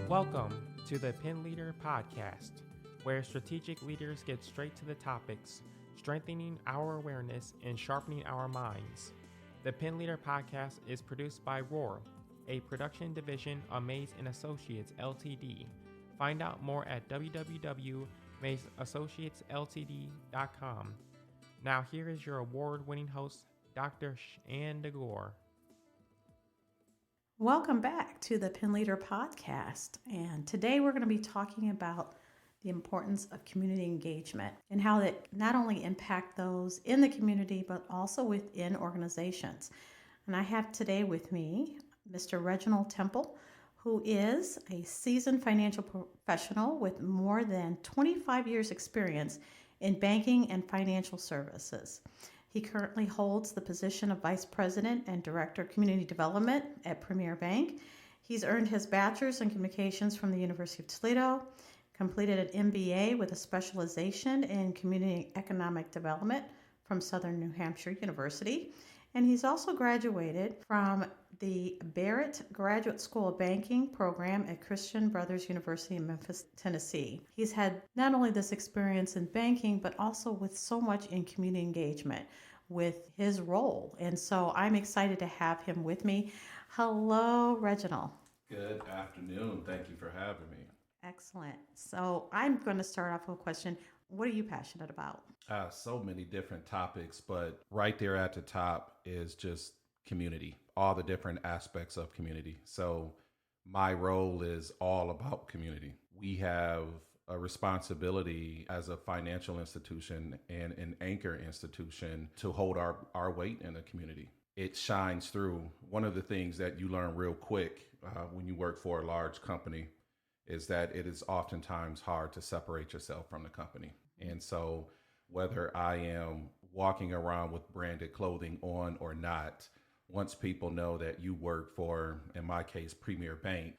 Welcome to the PinLeader podcast, where strategic leaders get straight to the topics, strengthening our awareness and sharpening our minds. The PinLeader podcast is produced by Roar, a production division of Mays & Associates Ltd. Find out more at www.maysassociatesltd.com. Now here is your award-winning host, Dr. Shanda Gore. Welcome back to the PinLeader podcast. And today we're going to be talking about the importance of community engagement and how that not only impact those in the community, but also within organizations. And I have today with me Mr. Reginald Temple, who is a seasoned financial professional with more than 25 years experience in banking and financial services. He currently holds the position of Vice President and Director of Community Development at Premier Bank. He's earned his bachelor's in communications from the University of Toledo, completed an MBA with a specialization in community economic development from Southern New Hampshire University, and he's also graduated from the Barrett Graduate School of Banking program at Christian Brothers University in Memphis, Tennessee. He's had not only this experience in banking, but also with so much in community engagement with his role. And so I'm excited to have him with me. Hello, Reginald. Good afternoon. Thank you for having me. Excellent. So I'm going to start off with a question. What are you passionate about? So many different topics, but right there at the top is just community, all the different aspects of community. So my role is all about community. We have a responsibility as a financial institution and an anchor institution to hold our weight in the community. It shines through. One of the things that you learn real quick when you work for a large company is that it is oftentimes hard to separate yourself from the company. And so whether I am walking around with branded clothing on or not, once people know that you work for, in my case, Premier Bank,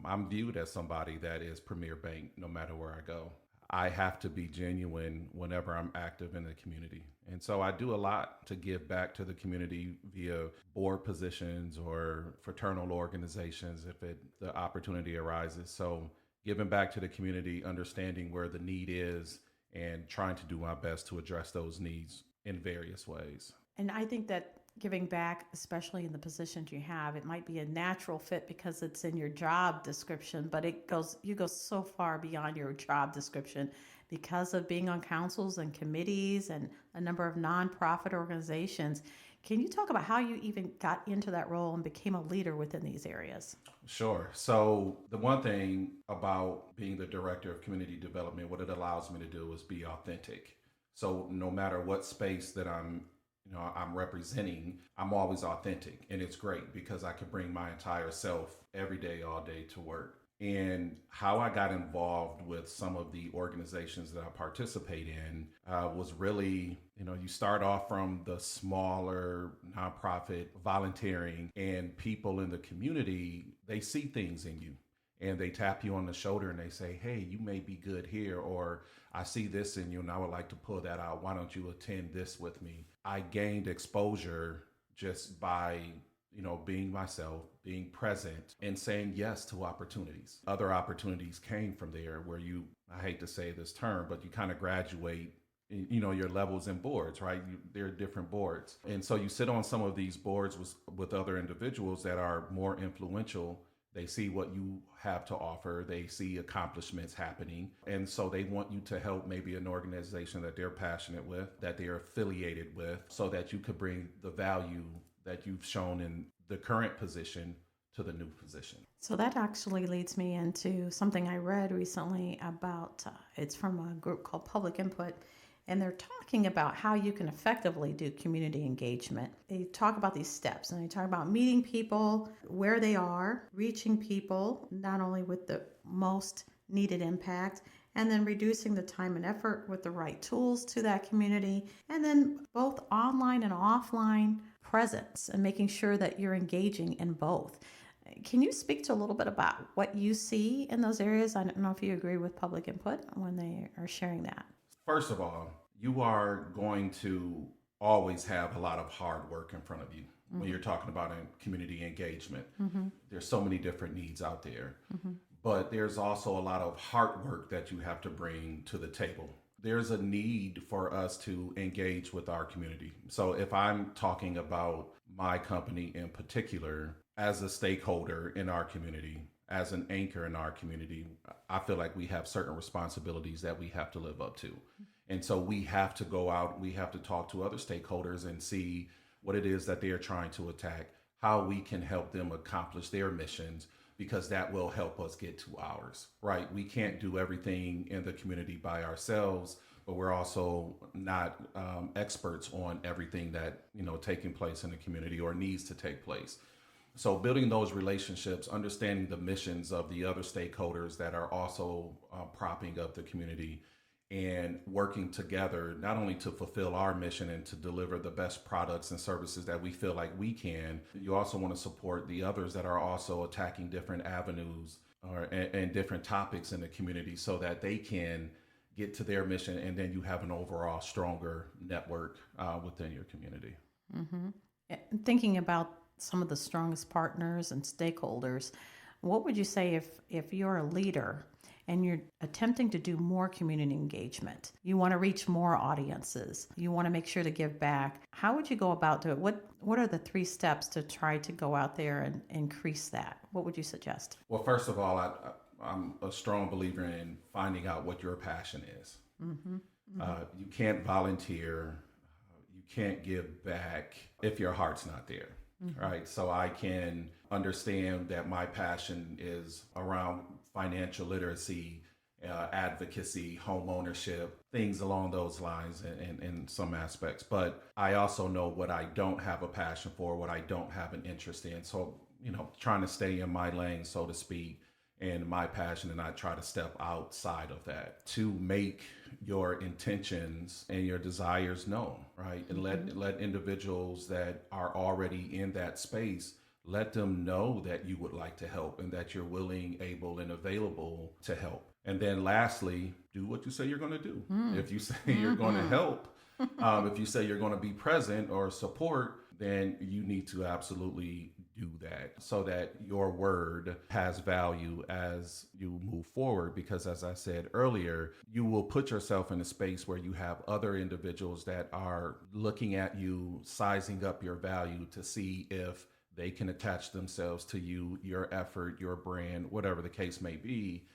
I'm viewed as somebody that is Premier Bank no matter where I go. I have to be genuine whenever I'm active in the community. And so I do a lot to give back to the community via board positions or fraternal organizations if the opportunity arises. So giving back to the community, understanding where the need is, and trying to do my best to address those needs in various ways. And I think that giving back, especially in the positions you have, it might be a natural fit because it's in your job description, but you go so far beyond your job description because of being on councils and committees and a number of nonprofit organizations. Can you talk about how you even got into that role and became a leader within these areas? Sure. So the one thing about being the director of community development, what it allows me to do is be authentic. So no matter what space that I'm representing, I'm always authentic. And it's great because I can bring my entire self every day, all day to work. And how I got involved with some of the organizations that I participate in was really, you start off from the smaller nonprofit volunteering, and people in the community, they see things in you and they tap you on the shoulder and they say, hey, you may be good here, or I see this in you and I would like to pull that out. Why don't you attend this with me? I gained exposure just by being myself, being present, and saying yes to opportunities. Other opportunities came from there where I hate to say this term, but you kind of graduate, your levels and boards, right? There are different boards. And so you sit on some of these boards with other individuals that are more influential. They see what you have to offer. They see accomplishments happening. And so they want you to help maybe an organization that they're passionate with, that they're affiliated with, so that you could bring the value that you've shown in the current position to the new position. So that actually leads me into something I read recently about, it's from a group called Public Input, and they're talking about how you can effectively do community engagement. They talk about these steps, and they talk about meeting people where they are, reaching people, not only with the most needed impact, and then reducing the time and effort with the right tools to that community, and then both online and offline presence and making sure that you're engaging in both. Can you speak to a little bit about what you see in those areas? I don't know if you agree with Public Input when they are sharing that. First of all, you are going to always have a lot of hard work in front of you when you're talking about community engagement. There's so many different needs out there. but there's also a lot of hard work that you have to bring to the table. There's a need for us to engage with our community. So if I'm talking about my company in particular, as a stakeholder in our community, as an anchor in our community, I feel like we have certain responsibilities that we have to live up to. And so we have to go out, we have to talk to other stakeholders and see what it is that they are trying to attack, how we can help them accomplish their missions, because that will help us get to ours, right? We can't do everything in the community by ourselves, but we're also not experts on everything that, taking place in the community or needs to take place. So building those relationships, understanding the missions of the other stakeholders that are also propping up the community, and working together, not only to fulfill our mission and to deliver the best products and services that we feel like we can, you also want to support the others that are also attacking different avenues and different topics in the community so that they can get to their mission, and then you have an overall stronger network within your community. Thinking about some of the strongest partners and stakeholders, what would you say if you're a leader and you're attempting to do more community engagement? You want to reach more audiences. You want to make sure to give back. How would you go about doing it? What are the 3 steps to try to go out there and increase that? What would you suggest? Well, first of all, I'm a strong believer in finding out what your passion is. You can't volunteer. You can't give back if your heart's not there. Right. So I can understand that my passion is around financial literacy, advocacy, home ownership, things along those lines in some aspects. But I also know what I don't have a passion for, what I don't have an interest in. So, trying to stay in my lane, so to speak, and my passion, and I try to step outside of that to make your intentions and your desires known, right? And let individuals that are already in that space, let them know that you would like to help and that you're willing, able, and available to help. And then lastly, do what you say you're going to do. If you say you're going to help, if you say you're going to be present or support, then you need to absolutely do that so that your word has value as you move forward. Because as I said earlier, you will put yourself in a space where you have other individuals that are looking at you, sizing up your value to see if they can attach themselves to you, your effort, your brand, whatever the case may be.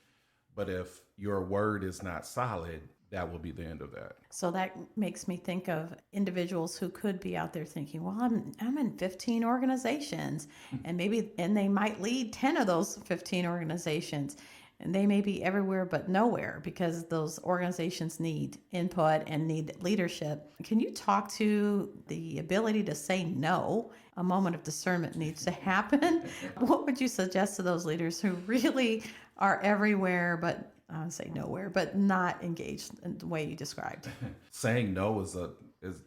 But if your word is not solid, that will be the end of that. So that makes me think of individuals who could be out there thinking, well, I'm in 15 organizations, and they might lead 10 of those 15 organizations, and they may be everywhere but nowhere because those organizations need input and need leadership. Can you talk to the ability to say no? A moment of discernment needs to happen. What would you suggest to those leaders who really are everywhere but I would say nowhere, but not engaged in the way you described? Saying no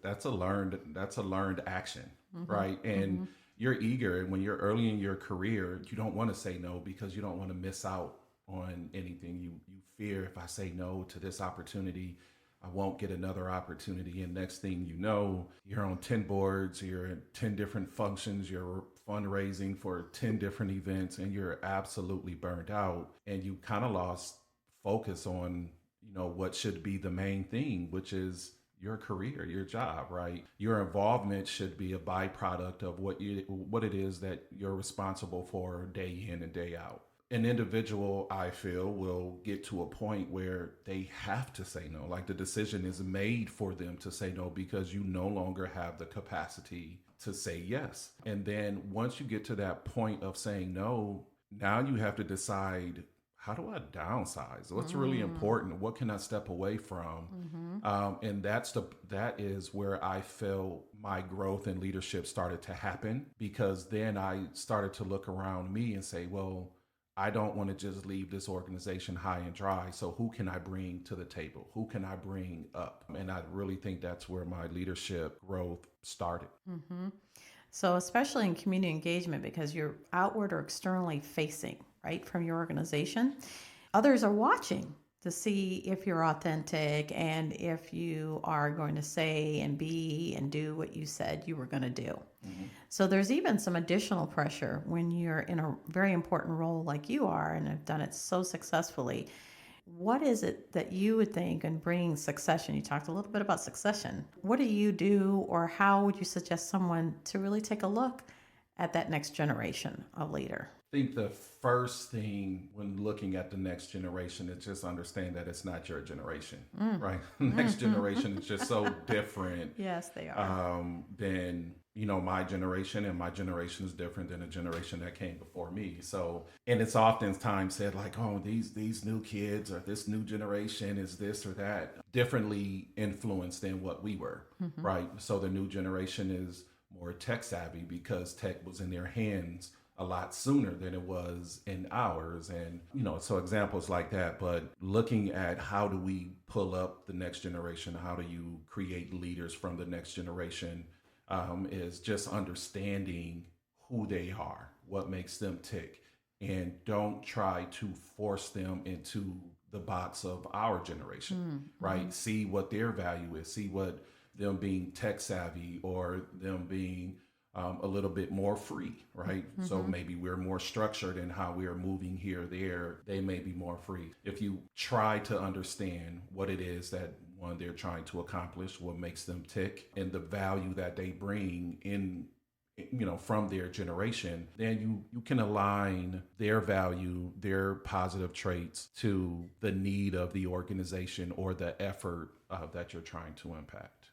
that's a learned action, right? And you're eager, and when you're early in your career, you don't want to say no because you don't want to miss out on anything. You fear, if I say no to this opportunity, I won't get another opportunity. And next thing you know, you're on 10 boards, you're in 10 different functions, you're fundraising for 10 different events, and you're absolutely burned out, and you kind of lost focus on, what should be the main thing, which is your career, your job, right? Your involvement should be a byproduct of what it is that you're responsible for day in and day out. An individual, I feel, will get to a point where they have to say no. Like the decision is made for them to say no because you no longer have the capacity to say yes. And then once you get to that point of saying no, now you have to decide, how do I downsize? What's really important? What can I step away from? And that is where I feel my growth in leadership started to happen, because then I started to look around me and say, well, I don't want to just leave this organization high and dry. So who can I bring to the table? Who can I bring up? And I really think that's where my leadership growth started. So especially in community engagement, because you're outward or externally facing, right, from your organization, others are watching. to see if you're authentic and if you are going to say and be and do what you said you were going to do. Mm-hmm. So there's even some additional pressure when you're in a very important role like you are and have done it so successfully. What is it that you would think in bringing succession? You talked a little bit about succession. What do you do, or how would you suggest someone to really take a look at that next generation of leader? I think the first thing when looking at the next generation is just understand that it's not your generation, right? Next generation is just so different. Yes, they are. Than, my generation, and my generation is different than the generation that came before me. So, and it's oftentimes said like, oh, these new kids or this new generation is this or that, differently influenced than what we were, right? So the new generation is more tech savvy because tech was in their hands a lot sooner than it was in ours. And, so examples like that, but looking at how do we pull up the next generation, how do you create leaders from the next generation, is just understanding who they are, what makes them tick, and don't try to force them into the box of our generation, right? See what their value is, see what them being tech savvy or them being a little bit more free, right? So maybe we're more structured in how we are moving here, there. They may be more free. If you try to understand what it is that one they're trying to accomplish, what makes them tick, and the value that they bring in, from their generation, then you can align their value, their positive traits to the need of the organization or the effort that you're trying to impact.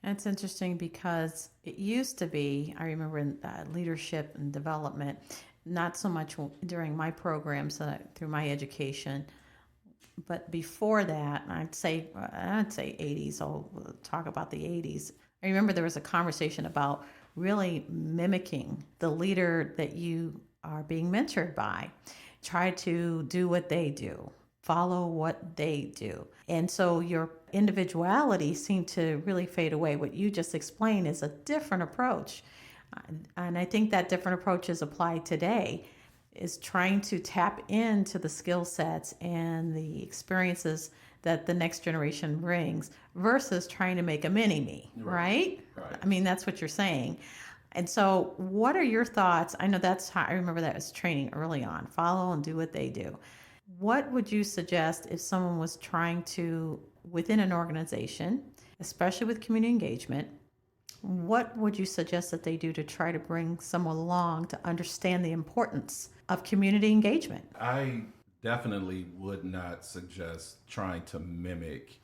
That's interesting because it used to be, I remember in leadership and development, not so much during my programs through my education, but before that, I'd say 80s. I'll talk about the 80s. I remember there was a conversation about really mimicking the leader that you are being mentored by. Try to do what they do. Follow what they do. And so your individuality seemed to really fade away. What you just explained is a different approach. And I think that different approach is applied today, is trying to tap into the skill sets and the experiences that the next generation brings versus trying to make a mini-me, right? I mean, that's what you're saying. And so what are your thoughts? I know that's how I remember that as training early on. Follow and do what they do. What would you suggest if someone was trying to, within an organization, especially with community engagement, what would you suggest that they do to try to bring someone along to understand the importance of community engagement? I definitely would not suggest trying to mimic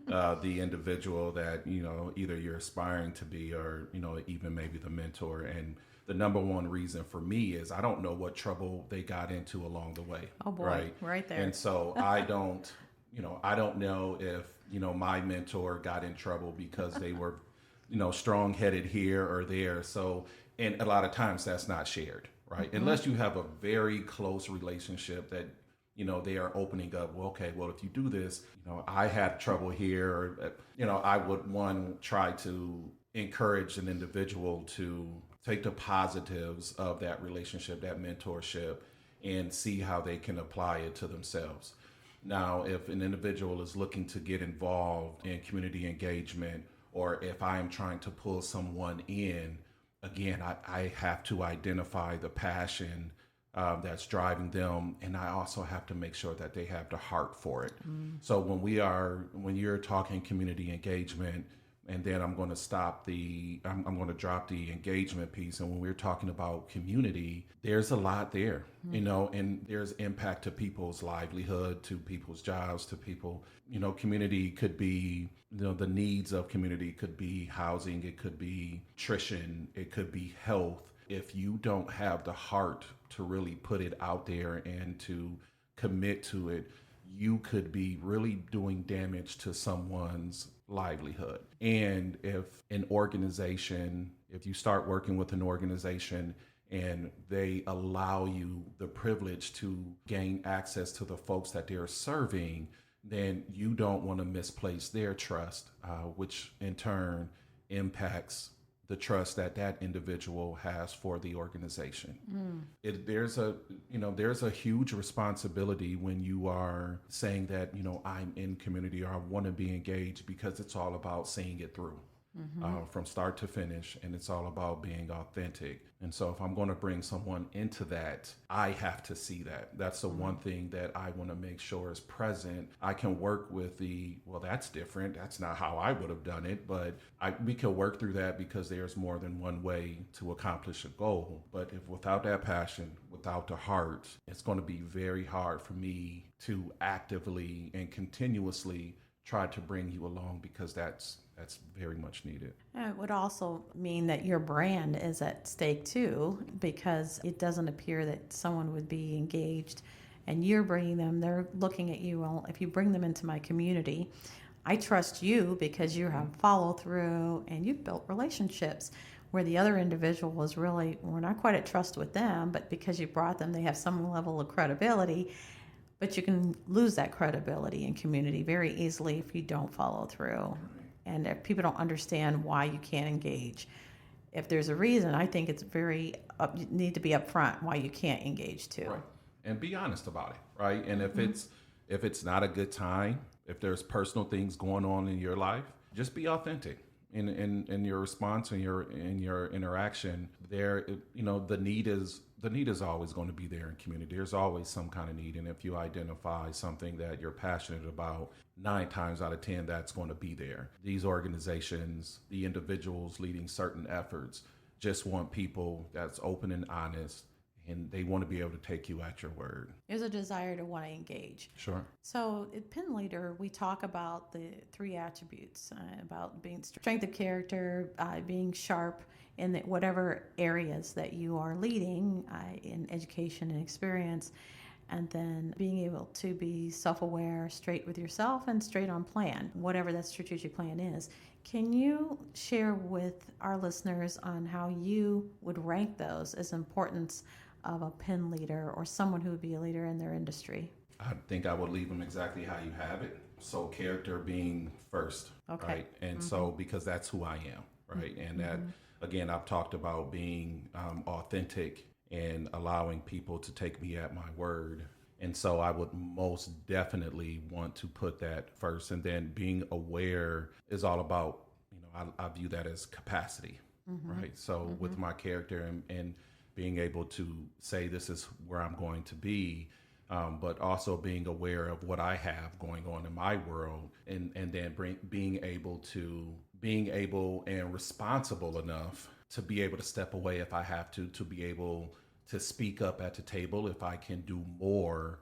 the individual that, either you're aspiring to be or, even maybe the mentor. And the number one reason for me is I don't know what trouble they got into along the way. Oh boy, right there. And so I don't know if, my mentor got in trouble because they were, strong-headed here or there. So, and a lot of times that's not shared, right? Unless you have a very close relationship that, they are opening up. Well, okay, well, if you do this, I had trouble here, or, I would try to encourage an individual to take the positives of that relationship, that mentorship, and see how they can apply it to themselves. Now, if an individual is looking to get involved in community engagement, or if I am trying to pull someone in, again, I have to identify the passion that's driving them, and I also have to make sure that they have the heart for it. So when you're talking community engagement, and then I'm going to drop the engagement piece. And when we're talking about community, there's a lot there, and there's impact to people's livelihood, to people's jobs, to people, community could be, the needs of community could be housing, it could be nutrition, it could be health. If you don't have the heart to really put it out there and to commit to it, you could be really doing damage to someone's livelihood. And if you start working with an organization and they allow you the privilege to gain access to the folks that they're serving, then you don't want to misplace their trust, which in turn impacts the trust that that individual has for the organization. There's a huge responsibility when you are saying that, I'm in community or I want to be engaged, because it's all about seeing it through. From start to finish, and it's all about being authentic. And so if I'm going to bring someone into that, I have to see that. That's the one thing that I want to make sure is present. I can work with that's different. That's not how I would have done it, but we can work through that, because there's more than one way to accomplish a goal. But if without that passion, without the heart, it's going to be very hard for me to actively and continuously try to bring you along, because that's very much needed. It would also mean that your brand is at stake too, because it doesn't appear that someone would be engaged and you're bringing them, they're looking at you, well, if you bring them into my community, I trust you because you have follow through and you've built relationships, where the other individual is really, we're not quite at trust with them, but because you brought them, they have some level of credibility. But you can lose that credibility in community very easily if you don't follow through. And if people don't understand why you can't engage. If there's a reason, I think it's you need to be upfront why you can't engage too. Right. And be honest about it, right? And if it's not a good time, if there's personal things going on in your life, just be authentic in your response and your interaction. There, the need is always going to be there in community. There's always some kind of need, and if you identify something that you're passionate about, 9 times out of 10, that's going to be there. These organizations, the individuals leading certain efforts, just want people that's open and honest, and they want to be able to take you at your word. There's a desire to want to engage. Sure. So at PinLeader, we talk about the 3 attributes, about being strength of character, being sharp in whatever areas that you are leading in education and experience, and then being able to be self-aware, straight with yourself, and straight on plan, whatever that strategic plan is. Can you share with our listeners on how you would rank those as importance of a PIN leader or someone who would be a leader in their industry? I think I would leave them exactly how you have it. So character being first, okay. Right? And so, because that's who I am, right? And that, again, I've talked about being authentic and allowing people to take me at my word. And so I would most definitely want to put that first. And then being aware is all about, I view that as capacity, right? So with my character and being able to say this is where I'm going to be, but also being aware of what I have going on in my world, and then being able and responsible enough to be able to step away if I have to be able to speak up at the table if I can do more.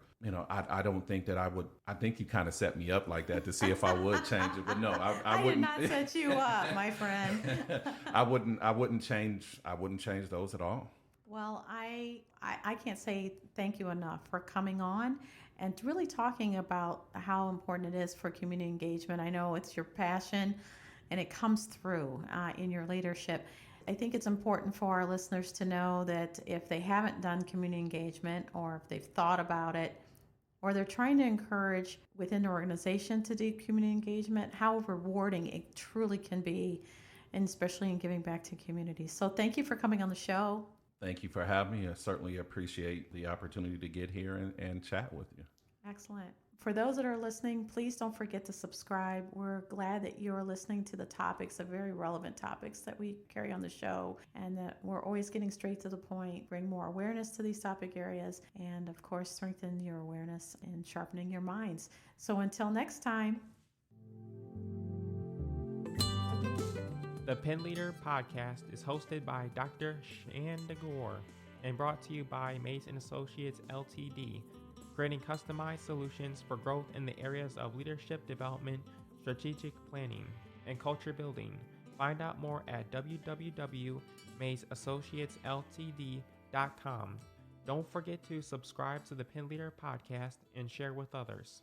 I don't think that I would. I think you kind of set me up like that to see if I would change it, but no, I wouldn't. I did not set you up, my friend. I wouldn't change those at all. Well, I can't say thank you enough for coming on and really talking about how important it is for community engagement. I know it's your passion and it comes through in your leadership. I think it's important for our listeners to know that if they haven't done community engagement, or if they've thought about it, or they're trying to encourage within their organization to do community engagement, how rewarding it truly can be, and especially in giving back to communities. So thank you for coming on the show. Thank you for having me. I certainly appreciate the opportunity to get here and chat with you. Excellent. For those that are listening, please don't forget to subscribe. We're glad that you're listening to the topics, the very relevant topics that we carry on the show, and that we're always getting straight to the point, bring more awareness to these topic areas, and of course, strengthen your awareness and sharpening your minds. So until next time. The PinLeader podcast is hosted by Dr. Shanda Gore and brought to you by Mays & Associates LTD, creating customized solutions for growth in the areas of leadership development, strategic planning, and culture building. Find out more at www.maysassociatesltd.com. Don't forget to subscribe to the PinLeader podcast and share with others.